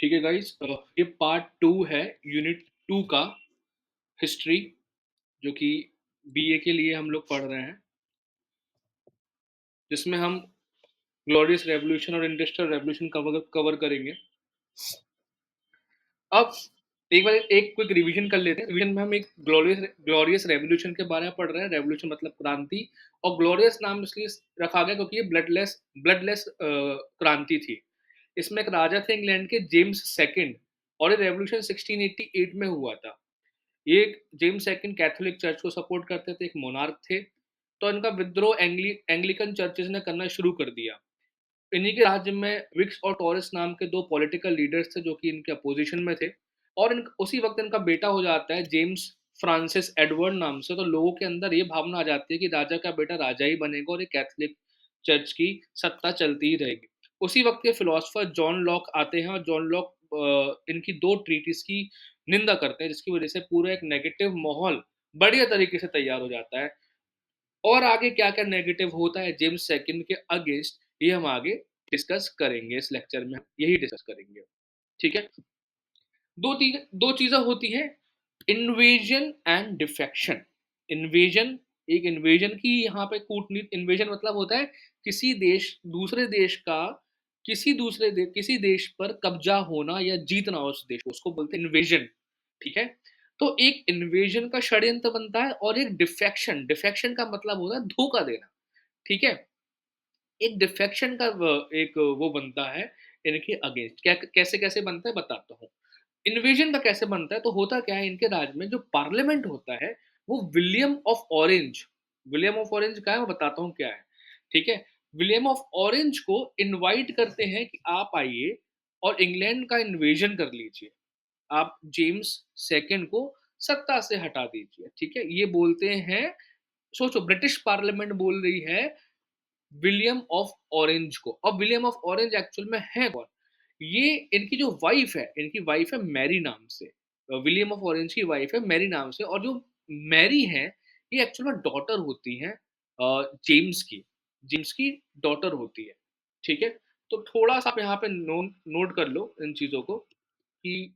ठीक है गाइस, ये पार्ट 2 है यूनिट 2 का, हिस्ट्री, जो कि बीए के लिए हम लोग पढ़ रहे हैं, जिसमें हम ग्लोरियस रेवोल्यूशन और इंडस्ट्रियल रेवोल्यूशन कवर कवर करेंगे। अब एक बार एक क्विक रिवीजन कर लेते हैं। रिवीजन में हम एक ग्लोरियस ग्लोरियस रेवोल्यूशन के बारे में पढ़ रहे हैं। रेवोल्यूशन मतलब क्रांति, और ग्लोरियस नाम इसलिए रखा गया क्योंकि ये ब्लडलेस क्रांति थी। इसमें एक राजा थे इंग्लैंड के, जेम्स सेकंड, और ये रेवोल्यूशन 1688 में हुआ था। ये जेम्स सेकंड कैथोलिक चर्च को सपोर्ट करते थे, एक मोनार्क थे। तो इनका विद्रोह एंग्लिकन चर्चेज ने करना शुरू कर दिया। इन्हीं के राज्य में विक्स और टॉरस नाम के दो पॉलिटिकल लीडर्स थे जो कि इनके अपोजिशन में थे। और उसी वक्त इनका बेटा हो जाता है जेम्स फ्रांसिस एडवर्ड नाम से। तो लोगों के अंदर ये भावना आ जाती है कि राजा का बेटा राजा ही बनेगा और ये कैथोलिक चर्च की सत्ता चलती ही रहेगी। उसी वक्त के फिलोसफर जॉन लॉक आते हैं, और जॉन लॉक इनकी दो ट्रीटिस की निंदा करते हैं, जिसकी वजह से पूरा एक नेगेटिव माहौल बढ़िया तरीके से तैयार हो जाता है। और आगे क्या क्या नेगेटिव होता है जेम्स सेकंड के अगेंस्ट, ये हम आगे डिस्कस करेंगे। इस लेक्चर में हम यही डिस्कस करेंगे। ठीक है। दो चीजें होती है, इन्वेजन एंड डिफेक्शन। इन्वेजन, एक इन्वेजन की यहाँ पे कूटनीति। इन्वेजन मतलब होता है किसी देश दूसरे देश का किसी देश पर कब्जा होना या जीतना उस देश को, उसको बोलते हैं इन्वेजन। ठीक है। तो एक इन्वेजन का षड्यंत्र बनता है, और एक डिफेक्शन। डिफेक्शन का मतलब होता है धोखा देना। ठीक है। एक डिफेक्शन का एक वो बनता है इनके अगेंस्ट। कैसे कैसे बनता है बताता हूँ। इन्वेजन का कैसे बनता है, तो होता क्या है, इनके राज्य में जो पार्लियामेंट होता है वो विलियम ऑफ ऑरेंज का है, मैं बताता हूँ क्या है। ठीक है। विलियम ऑफ ऑरेंज को इनवाइट करते हैं कि आप आइए और इंग्लैंड का इन्वेजन कर लीजिए, आप जेम्स सेकंड को सत्ता से हटा दीजिए। ठीक है, ये बोलते हैं। सोचो, ब्रिटिश पार्लियामेंट बोल रही है विलियम ऑफ ऑरेंज को। अब विलियम ऑफ ऑरेंज एक्चुअल में है कौन? ये इनकी जो वाइफ है, इनकी वाइफ है मैरी नाम से। विलियम ऑफ ऑरेंज की वाइफ है मैरी नाम से, और जो मैरी है ये एक्चुअल में डॉटर होती है जेम्स की डॉटर होती है। ठीक है। तो थोड़ा सा आप यहाँ पे नोट कर लो इन चीजों को कि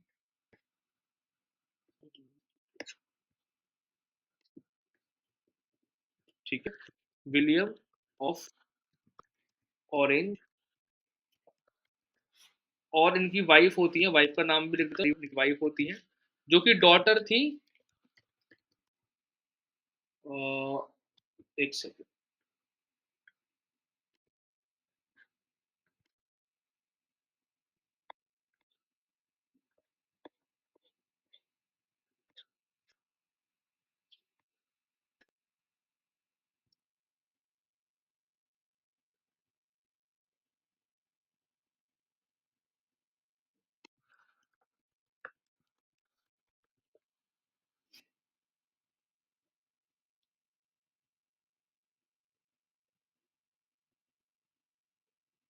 ठीक है, विलियम ऑफ ऑरेंज, और इनकी वाइफ होती है, वाइफ का नाम भी लिख दो, इनकी वाइफ होती है जो कि डॉटर थी। एक सेकेंड।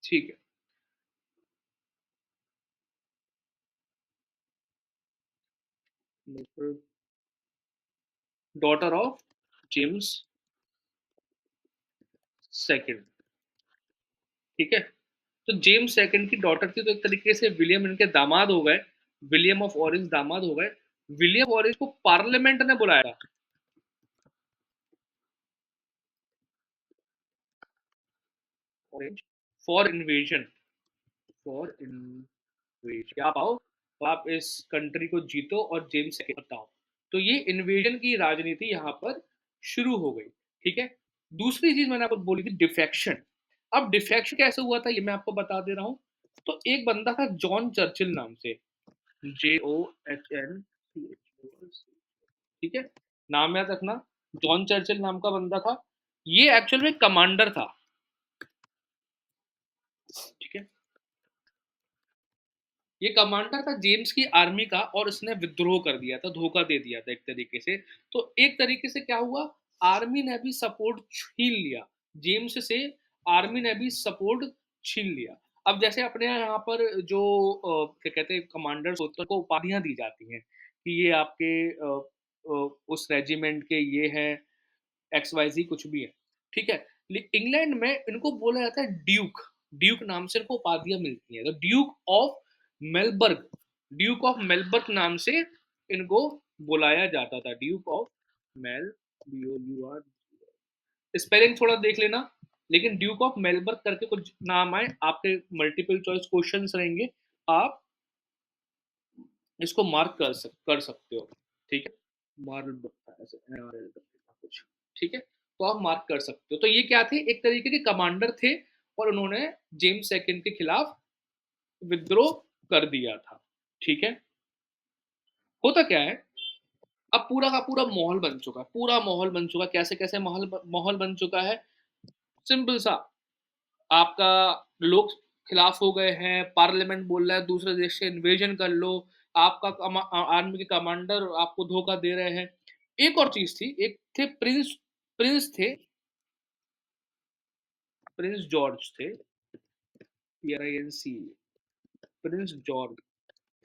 ठीक है, डॉटर ऑफ जेम्स सेकंड। ठीक है। तो जेम्स सेकंड की डॉटर थी, तो एक तरीके से विलियम इनके दामाद हो गए। विलियम ऑफ ऑरेंज दामाद हो गए। विलियम ऑरेंज को पार्लियामेंट ने बुलाया orange for invasion, for invasion, आप आओ और आप इस कंट्री को जीतो और जेम्स सेकंड बताओ। तो ये इन्वेजन की राजनीति यहाँ पर शुरू हो गई। ठीक है। दूसरी चीज मैंने आपको बोली थी, डिफेक्शन। अब डिफेक्शन कैसे हुआ था ये मैं आपको बता दे रहा हूँ। तो एक बंदा था जॉन चर्चिल नाम से, JOHN, ठीक है, नाम याद रखना। जॉन चर्चिल नाम का बंदा था। ये एक्चुअल में कमांडर था। ठीक है। ये कमांडर था जेम्स की आर्मी का, और इसने विद्रोह कर दिया था, धोखा दे दिया था एक तरीके से। तो एक तरीके से क्या हुआ, आर्मी ने भी सपोर्ट छीन लिया जेम्स से। आर्मी ने भी सपोर्ट छीन लिया। अब जैसे अपने यहाँ पर जो क्या कहते हैं कमांडर्स होते हैं, उनको उपाधियां दी जाती हैं कि ये आपके उस रेजिमेंट के ये हैं, XYZ कुछ भी है। ठीक है। इंग्लैंड में इनको बोला जाता है ड्यूक। ड्यूक नाम से इनको उपाधियां मिलती हैं, तो ड्यूक ऑफ मेलबर्ग, ड्यूक ऑफ मेलबर्ग नाम से इनको बुलाया जाता था। Duke of male, BOUR, spelling थोड़ा देख लेना, लेकिन ड्यूक ऑफ मेलबर्ग करके कुछ नाम आए आपके, मल्टीपल चॉइस क्वेश्चंस रहेंगे, आप इसको मार्क कर सकते हो, ठीक है। मार्ल ऐसे कुछ, ठीक है, तो आप मार्क कर सकते हो। तो ये क्या थे, एक तरीके के कमांडर थे, और उन्होंने जेम्स सेकंड के खिलाफ विद्रोह कर दिया था, ठीक है। होता क्या है, अब पूरा का पूरा माहौल बन चुका है, पूरा माहौल बन चुका है। कैसे कैसे माहौल माहौल बन चुका है, सिंपल सा, आपका लोग खिलाफ हो गए हैं, पार्लियामेंट बोल रहा है दूसरे देश से इन्वेजन कर लो, आपका आर्मी के कमांडर आपको धोखा दे रहे हैं। एक और चीज थी, एक थे प्रिंस, प्रिंस थे, प्रिंस जॉर्ज थे, PRINC, प्रिंस जॉर्ज।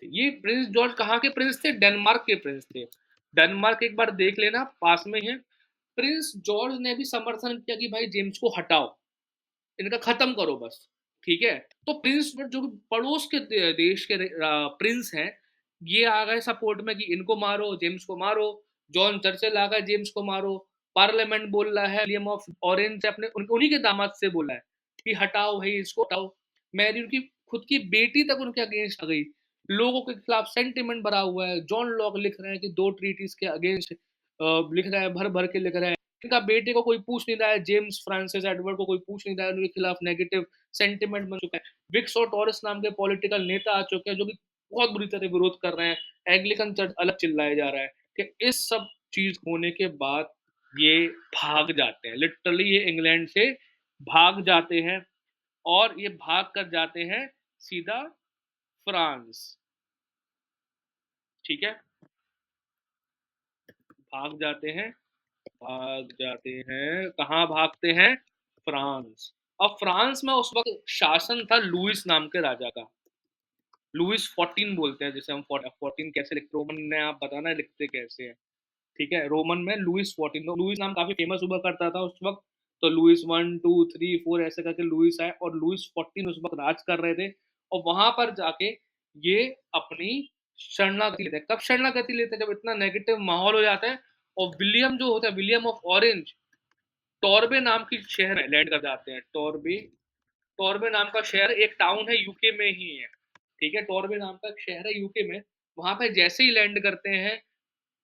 ये प्रिंस जॉर्ज कहाँ के प्रिंस थे, डेनमार्क के प्रिंस थे। डेनमार्क एक बार देख लेना, पास में है। प्रिंस जॉर्ज ने भी समर्थन किया कि भाई जेम्स को हटाओ, इनका खत्म करो बस, ठीक है। तो प्रिंस जो पड़ोस के देश के प्रिंस हैं, ये आ गए सपोर्ट में कि इनको मारो, जेम्स को मारो। जॉन चर्चिल आ गए, जेम्स को मारो। पार्लियामेंट बोल रहा है, विलियम ऑफ ऑरेंज से अपने उन्हीं के दामाद से बोला है कि हटाओ भाई इसको, हटाओ। मैरी उनकी खुद की बेटी तक उनके अगेंस्ट आ गई, लोगों के खिलाफ सेंटिमेंट भरा हुआ है। जॉन लॉक लिख रहे हैं कि 2 ट्रीटीज के अगेंस्ट लिख रहे हैं, भर भर के लिख रहे हैं। इनका बेटे को कोई पूछ नहीं रहा है, जेम्स फ्रांसिस एडवर्ड को कोई पूछ नहीं रहा है, उनके खिलाफ नेगेटिव सेंटिमेंट बन चुका है। विक्स और टॉरस नाम के पॉलिटिकल नेता आ चुके हैं जो भी बहुत बुरी तरह विरोध कर रहे हैं। एंग्लिकन चर्च अलग चिल्लाया जा रहा है कि इस सब चीज होने के बाद ये भाग जाते हैं, लिटरली ये इंग्लैंड से भाग जाते हैं, और ये भाग कर जाते हैं सीधा फ्रांस, ठीक है। भाग जाते हैं, भाग जाते हैं, कहाँ भागते हैं, फ्रांस। अब फ्रांस में उस वक्त शासन था लुइस नाम के राजा का। लुइस 14 बोलते हैं, जैसे हम 14 कैसे लिखते, रोमन में आप बताना लिखते कैसे हैं, ठीक है। रोमन में लुइस 14, तो लुइस नाम काफी फेमस हुआ करता था उस वक्त। तो लुइस 1 2 3 4 ऐसे करके लुइस आए, और लुइस 14 उस वक्त राज कर रहे थे। और वहां पर जाके ये अपनी शरणागति लेते हैं। कब शरणागति लेते हैं, जब इतना नेगेटिव माहौल हो जाता है, और विलियम जो होता है, विलियम ऑफ ऑरेंज, टॉर्बे नाम की शहर है, लैंड कर जाते हैं। टॉर्बे, टॉर्बे नाम का शहर एक टाउन है, यूके में ही है, ठीक है। टॉर्बे नाम का एक शहर है यूके में। वहां पे जैसे ही लैंड करते हैं,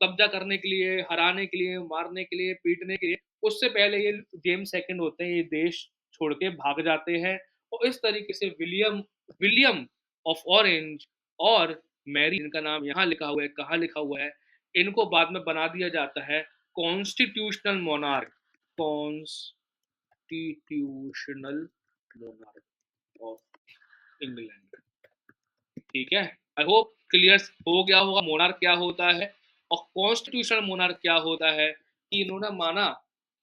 कब्जा करने के लिए, हराने के लिए, मारने के लिए, पीटने के लिए, उससे पहले ये जेम्स सेकंड होते हैं, ये देश छोड़ के भाग जाते हैं। और इस तरीके से विलियम, विलियम ऑफ ऑरेंज और मैरी, इनका नाम यहाँ लिखा हुआ है, कहाँ लिखा हुआ है, इनको बाद में बना दिया जाता है constitutional monarch, constitutional monarch of England, ठीक है। आई होप क्लियर हो गया होगा मोनार्क क्या होता है और कॉन्स्टिट्यूशनल मोनार्क क्या होता है। कि इन्होंने माना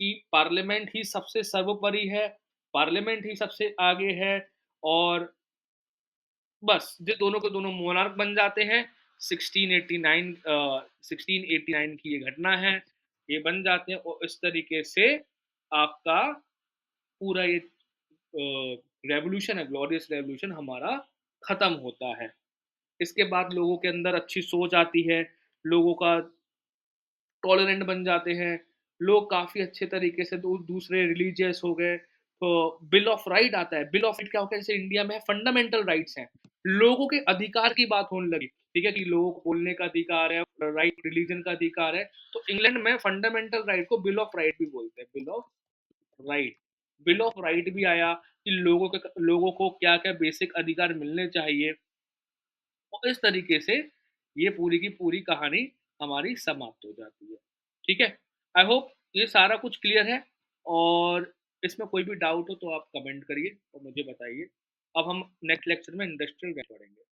कि पार्लियामेंट ही सबसे सर्वोपरि है, पार्लियामेंट ही सबसे आगे है, और बस ये दोनों के दोनों मोनार्क बन जाते हैं। 1689 1689 की ये घटना है, ये बन जाते हैं, और इस तरीके से आपका पूरा ये रेवोल्यूशन है, ग्लोरियस रेवोल्यूशन हमारा खत्म होता है। इसके बाद लोगों के अंदर अच्छी सोच आती है, लोगों का टॉलरेंट बन जाते हैं, लोग काफ़ी अच्छे तरीके से दूसरे रिलीजियस हो गए। तो बिल ऑफ राइट आता है, बिल ऑफ राइट क्या होता है, जैसे इंडिया में फंडामेंटल राइट्स हैं, लोगों के अधिकार की बात होने लगी, ठीक है, कि लोगों को बोलने का अधिकार है, राइट रिलीजन का अधिकार है। तो इंग्लैंड में फंडामेंटल राइट को बिल ऑफ राइट भी बोलते हैं, bill of right. Bill of right भी आया कि लोगों को क्या क्या बेसिक अधिकार मिलने चाहिए, और इस तरीके से ये पूरी की पूरी कहानी हमारी समाप्त हो जाती है, ठीक है। आई होप ये सारा कुछ क्लियर है, और इसमें कोई भी डाउट हो तो आप कमेंट करिए और मुझे बताइए। अब हम नेक्स्ट लेक्चर में इंडस्ट्रियल गैस पढ़ेंगे।